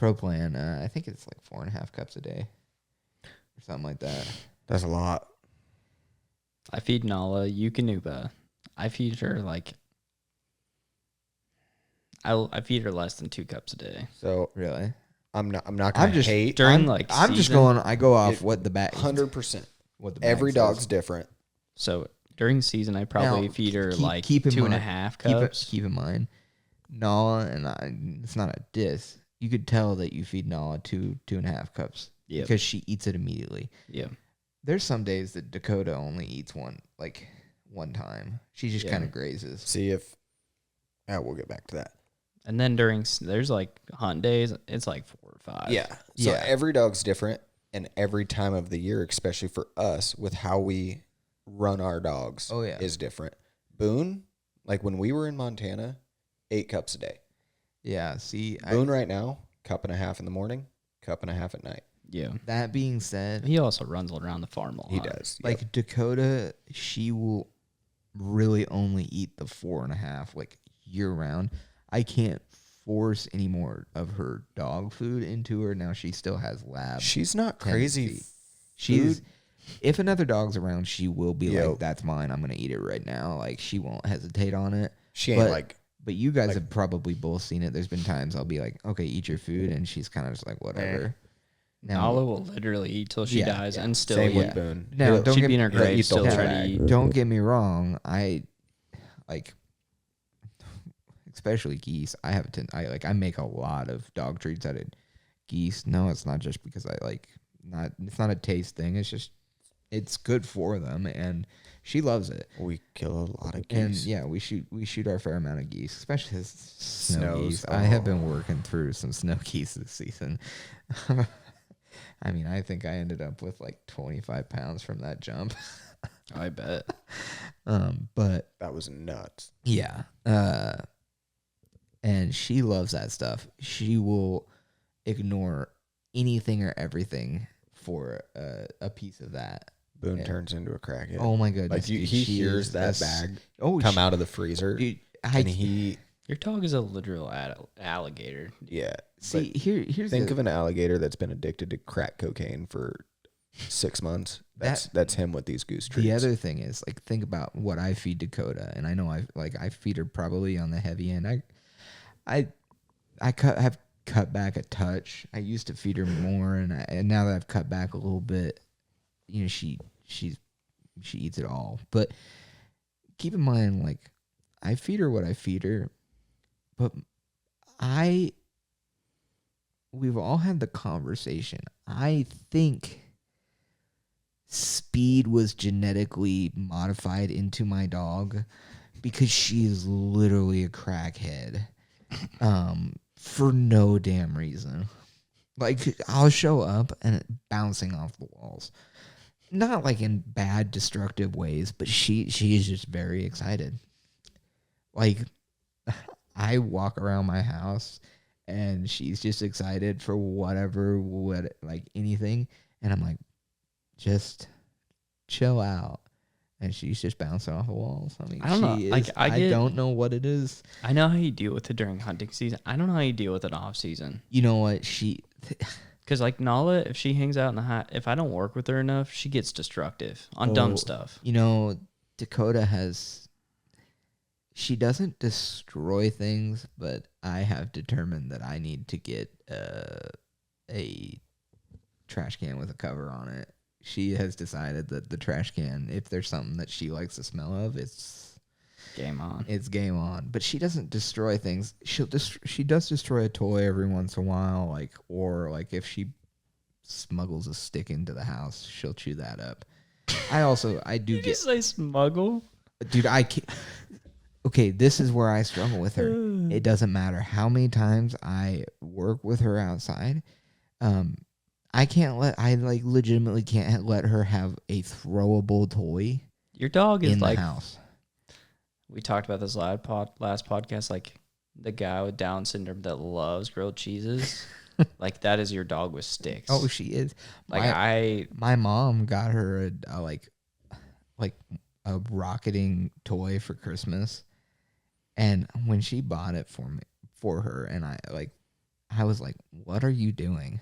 I think it's like 4.5 cups a day, or something like that. That's a lot. I feed Nala Eukanuba. I feed her like I feed her less than 2 cups a day. So Really? I'm not gonna I'm just hate. during I'm, like I'm just season- going. I go off It- what the back. 100%. What the bag Every says. dog's different. So during season, I probably Now, feed her keep- like keep in 2.5 mind- cups. Keep in mind, Nala it's not a diss. You could tell that you feed Nala 2.5 cups Yep. because she eats it immediately. Yeah. There's some days that Dakota only eats one time. She just Yeah. kind of grazes. See if. We'll get back to that. And then there's like hunt days, it's like 4 or 5. Yeah. So Yeah. every dog's different, and every time of the year, especially for us, with how we run our dogs, Oh, yeah. is different. Boone, like when we were in Montana, 8 cups a day. Yeah. See, Boone right now, 1.5 cups in the morning, 1.5 cups at night. Yeah. that being said, He also runs around the farm a lot. He does. like Dakota, she will really only eat the 4.5 like year round. I can't force any more of her dog food into her. Now she still has lab. She's not crazy. tendency. She's if another dog's around, she will be Yo. like, "That's mine. I'm gonna eat it right now." Like she won't hesitate on it. She ain't But- like. But you guys have probably both seen it. There's been times I'll be like, "Okay, eat your food," and she's kind of just like, "Whatever." Nala will literally eat till she Yeah, dies yeah. and still Same eat. with Boone. Now, He'll- don't She'd get be in her he'll grave eat the still whole trying bag. to eat. Don't get me wrong. I like, especially geese. I make a lot of dog treats out of geese. No, it's not just because it's not a taste thing. It's just it's good for them, and she loves it. We kill a lot of And geese. yeah, we shoot our fair amount of geese, especially snow Snows. geese. I have Oh. been working through some snow geese this season. I mean, I think I ended up with like 25 pounds from that jump. I bet. But That was nuts. yeah, and she loves that stuff. She will ignore anything or everything for a piece of that. Boone Yeah. turns into a crackhead. Oh my goodness! like dude, he she hears is that a bag Oh, come out of the freezer, dude, and he Your dog is a literal alligator. yeah. see but here's think the, of an alligator that's been addicted to crack cocaine for 6 months. That's him with these goose treats. The other thing is, like, think about what I feed Dakota, and I know I feed her probably on the heavy end. Have cut back a touch. I used to feed her more, and now that I've cut back a little bit, you know, she eats it all. But keep in mind, like, I feed her what I feed her, but we've all had the conversation. I think Speed was genetically modified into my dog because she is literally a crackhead for no damn reason. Like, I'll show up and it bouncing off the walls. Not like in bad, destructive ways, but she is just very excited. Like, I walk around my house and she's just excited for anything. And I'm like, just chill out. And she's just bouncing off the walls. I mean, I don't know. she is. Like, I don't know what it is. I know how you deal with it during hunting season. I don't know how you deal with it off season. You know what? Because like Nala, if she hangs out in the hot, if I don't work with her enough, she gets destructive on dumb stuff. You know, Dakota she doesn't destroy things, but I have determined that I need to get a trash can with a cover on it. She has decided that the trash can, if there's something that she likes the smell of, it's Game on. It's game on. But she doesn't destroy things. She does destroy a toy every once in a while, or if she smuggles a stick into the house, she'll chew that up. I do Did get you say smuggle? dude, I can't. Okay, this is where I struggle with her. It doesn't matter how many times I work with her outside. I legitimately can't let her have a throwable toy Your dog is in like the house. we talked about this last podcast. Like the guy with Down syndrome that loves grilled cheeses. Like that is your dog with sticks. Oh, she is. Like My mom got her a rocketing toy for Christmas, and when she bought it for her, and I was like, "What are you doing?"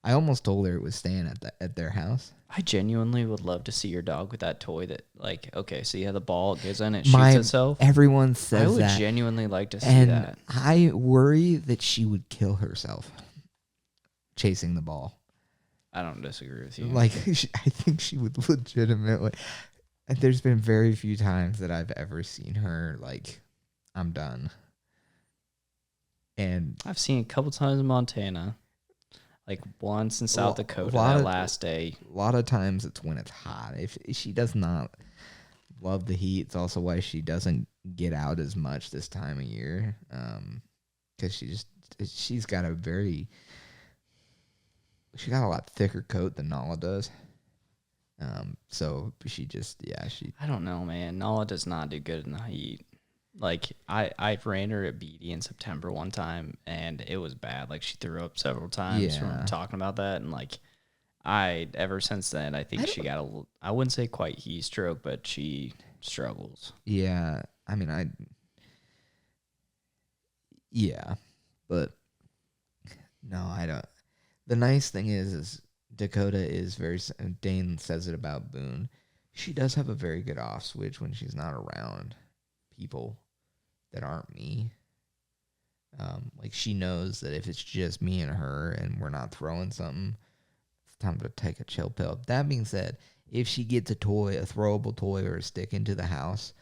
I almost told her it was staying at their house. I genuinely would love to see your dog with that toy that, like, okay, see how the ball goes in, it shoots itself? Everyone I says would that, genuinely like to see and that. I worry that she would kill herself. chasing the ball. I don't disagree with you. Like, I think she would legitimately. And there's been very few times that I've ever seen her like, I'm done. And I've seen a couple times in Montana, like once in South Dakota that last day. A lot of times it's when it's hot. If she does not love the heat, it's also why she doesn't get out as much this time of year. Because she's got a lot thicker coat than Nala does. So she I don't know, man. Nala does not do good in the heat. Like I ran her at Beatty in September one time, and it was bad. Like she threw up several times from talking about that, and like ever since then, I think she got I wouldn't say quite heat stroke, but she struggles. Yeah, I mean, but no, I don't. The nice thing is Dakota is Dane says it about Boone. She does have a very good off switch when she's not around people that aren't me. Like she knows that if it's just me and her and we're not throwing something, it's time to take a chill pill. That being said, if she gets a throwable toy or a stick into the house,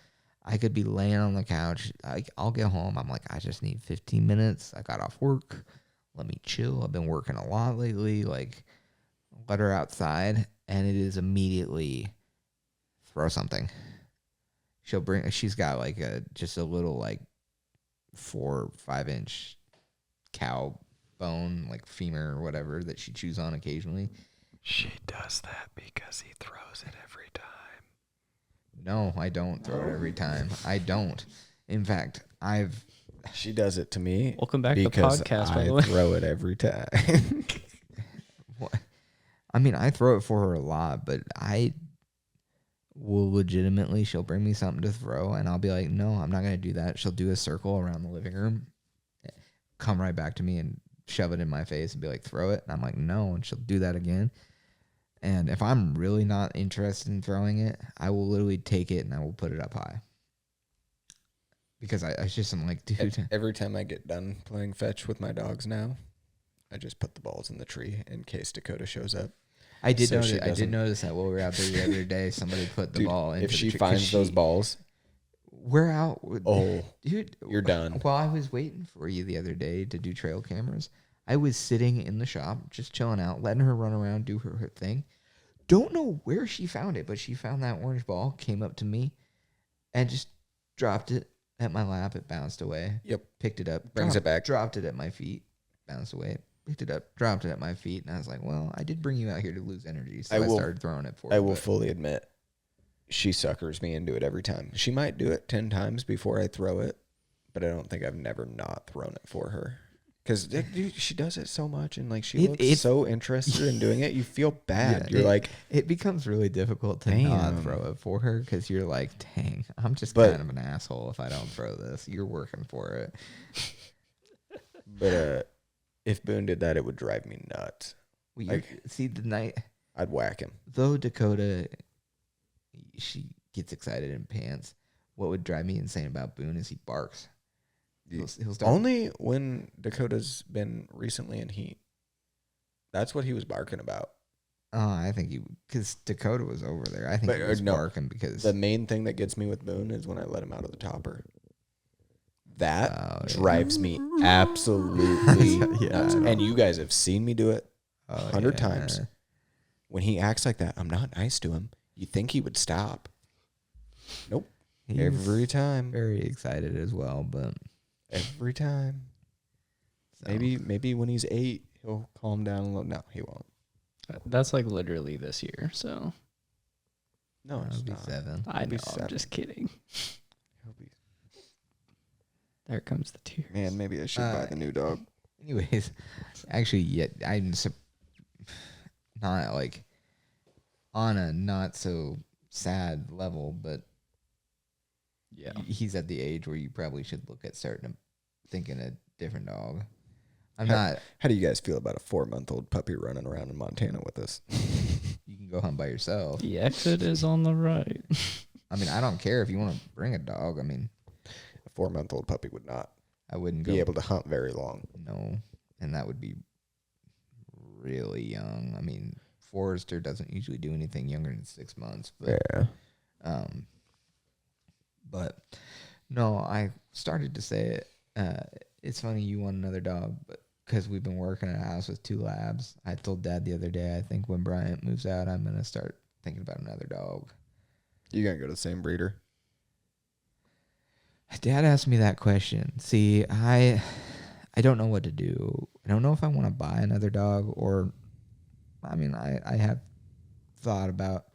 I could be laying on the couch. I'll get home. I'm like, I just need 15 minutes. I got off work. Let me chill. I've been working a lot lately. Like, let her outside, and it is immediately throw something. She's got like just a little like 4 or 5 inch cow bone, like femur or whatever, that she chews on occasionally. She does that because he throws it every time. No, I don't throw it every time. I don't. In fact, She does it to me. Welcome back to the podcast, by the way. I throw it every time. What? I mean, I throw it for her a lot, but I will legitimately, she'll bring me something to throw, and I'll be like, no, I'm not going to do that. She'll do a circle around the living room, come right back to me and shove it in my face and be like, throw it. And I'm like, no, and she'll do that again. And if I'm really not interested in throwing it, I will literally take it and I will put it up high. Because I just am like, dude. Every time I get done playing fetch with my dogs now, I just put the balls in the tree in case Dakota shows up. I did notice that while we were out there the other day, somebody put the ball into if she the tree. finds those balls, we're out. Dude, you're done. While I was waiting for you the other day to do trail cameras, I was sitting in the shop, just chilling out, letting her run around, do her thing. Don't know where she found it, but she found that orange ball, came up to me, and just dropped it at my lap. It bounced away. Yep. Picked it up. Brings it back. Dropped it at my feet. Bounced away. Picked it up. Dropped it at my feet. And I was like, well, I did bring you out here to lose energy. So I started throwing it for her. I will fully admit, she suckers me into it every time. She might do it 10 times before I throw it, but I don't think I've never not thrown it for her. Because she does it so much, and like she looks so interested in doing it. You feel bad. You're like, it becomes really difficult to not throw it for her because you're like, dang, I'm just kind of an asshole if I don't throw this. You're working for it. But if Boone did that, it would drive me nuts. Well, I'd whack him. Though Dakota, she gets excited in pants. What would drive me insane about Boone is he barks. He'll start. Only when Dakota's been recently in heat. That's what he was barking about. I think because Dakota was over there. I think he was barking because the main thing that gets me with Boone is when I let him out of the topper. That drives me absolutely nuts. And you guys have seen me do it 100 times. When he acts like that, I'm not nice to him. You think he would stop? Nope. Every time. Very excited as well, but. Every time. So. Maybe when he's 8, he'll calm down a little. No, he won't. That's like literally this year, so. No, it's be not. 7. I know, I'm just kidding. There comes the tears. Man, maybe I should buy the new dog. Anyways, actually, I'm not like on a not so sad level, but yeah, he's at the age where you probably should look at thinking a different dog. How do you guys feel about a 4-month-old puppy running around in Montana with us? You can go hunt by yourself. The exit is on the right. I mean, I don't care if you want to bring a dog. I mean, a 4-month-old puppy would not. I wouldn't be able to hunt very long. No, and that would be really young. I mean, Forrester doesn't usually do anything younger than 6 months, but Yeah. but no, I started to say it. It's funny you want another dog, but because we've been working at a house with 2 labs, I told Dad the other day, I think when Bryant moves out, I'm gonna start thinking about another dog. You gonna go to the same breeder? Dad asked me that question. See, I don't know what to do. I don't know if I want to buy another dog or, I mean, I have thought about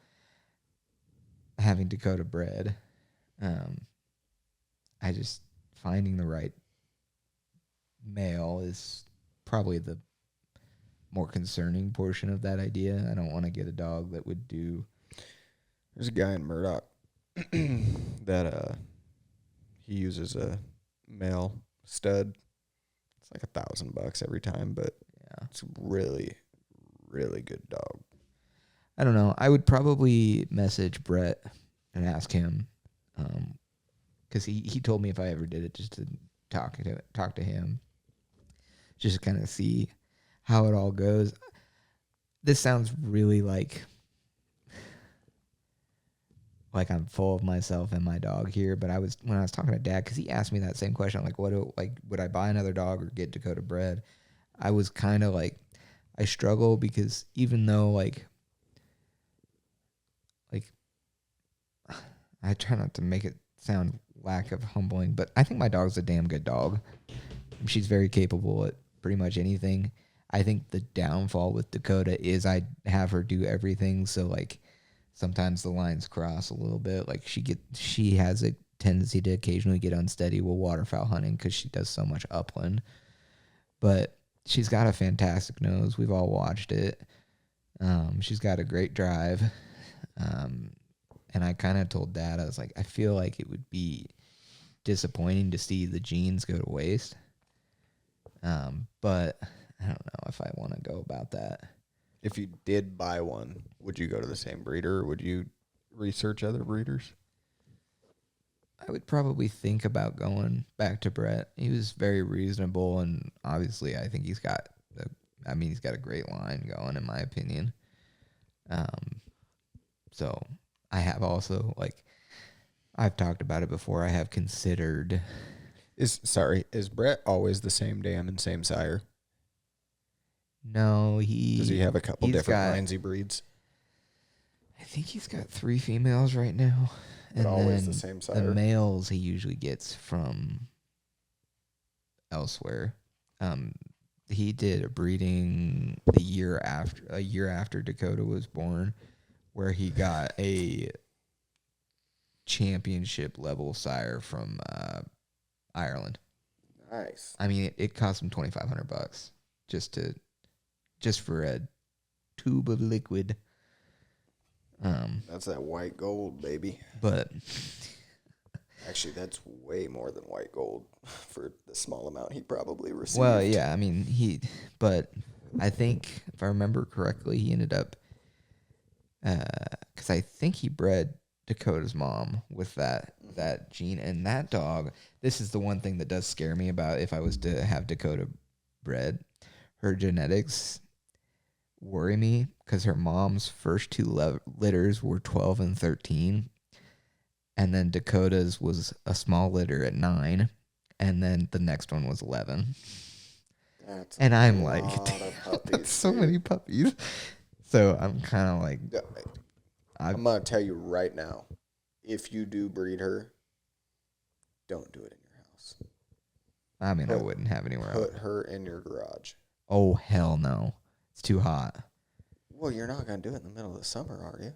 having Dakota bred. I just finding the right male is probably the more concerning portion of that idea. I don't want to get a dog that would do. There's a guy in Murdoch that he uses a male stud. It's like $1,000 every time, but Yeah, it's a really, really good dog. I don't know. I would probably message Brett and ask him, because he told me if I ever did it, just to talk to him, just to kind of see how it all goes. This sounds really like I'm full of myself and my dog here, but when I was talking to Dad, because he asked me that same question, like, would I buy another dog or get Dakota bred? I was kind of like, I struggle because even though like I try not to make it sound lack of humbling, but I think my dog's a damn good dog. She's very capable at pretty much anything. I think the downfall with Dakota is I have her do everything, so like sometimes the lines cross a little bit. Like she has a tendency to occasionally get unsteady while waterfowl hunting because she does so much upland. But she's got a fantastic nose. We've all watched it. She's got a great drive. And I kind of told Dad, I was like, I feel like it would be disappointing to see the genes go to waste. But I don't know if I want to go about that. If you did buy one, would you go to the same breeder or would you research other breeders? I would probably think about going back to Brett. He was very reasonable, and obviously I think he's got a great line going, in my opinion. So I have also, like, I've talked about it before, I have considered. Is Brett always the same dam and same sire? No, Does he have a couple he's different got- lines he breeds? I think he's got 3 females right now. But always the then same the sire? males he usually gets from elsewhere. He did a breeding a year after Dakota was born, where he got a championship level sire from Ireland. Nice. I mean, it cost him $2,500 just for a tube of liquid. That's that white gold, baby. But Actually, that's way more than white gold for the small amount he probably received. well, yeah, I mean but I think if I remember correctly, he ended up because I think he bred Dakota's mom with that gene, and that dog. This is the one thing that does scare me about if I was to have Dakota bred. Her genetics worry me because her mom's first 2 litters were 12 and 13, and then Dakota's was a small litter at 9, and then the next one was 11. That's And I'm a like, lot of damn, puppies, that's so dude. many puppies. So I'm kind of like, Yeah, I'm gonna tell you right now, if you do breed her, don't do it in your house. I mean, I wouldn't have anywhere else. Put her in your garage. Oh, hell no. It's too hot. Well, you're not gonna do it in the middle of the summer, are you?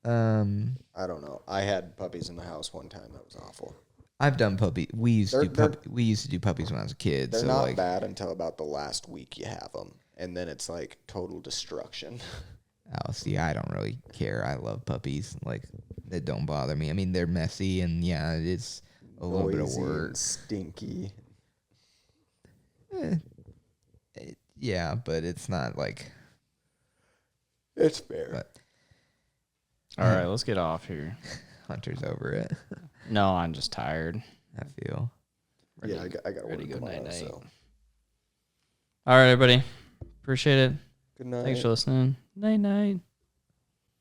I don't know. I had puppies in the house one time. That was awful. I've done puppy. We used to They're- do puppies when I was a kid. They're so not like, bad until about the last week you have them, and then it's like total destruction. oh, see, I don't really care. I love puppies. Like, they don't bother me. I mean, they're messy, and yeah, it's a little bit of Noisy and work. stinky. Yeah, but it's not like. It's fair. But All right, let's get off here. Hunter's over it. No, I'm just tired. I feel. Yeah, I got to Ready work to go tomorrow. night-night. So All right, everybody. Appreciate it. Good night. Thanks for listening. Night night.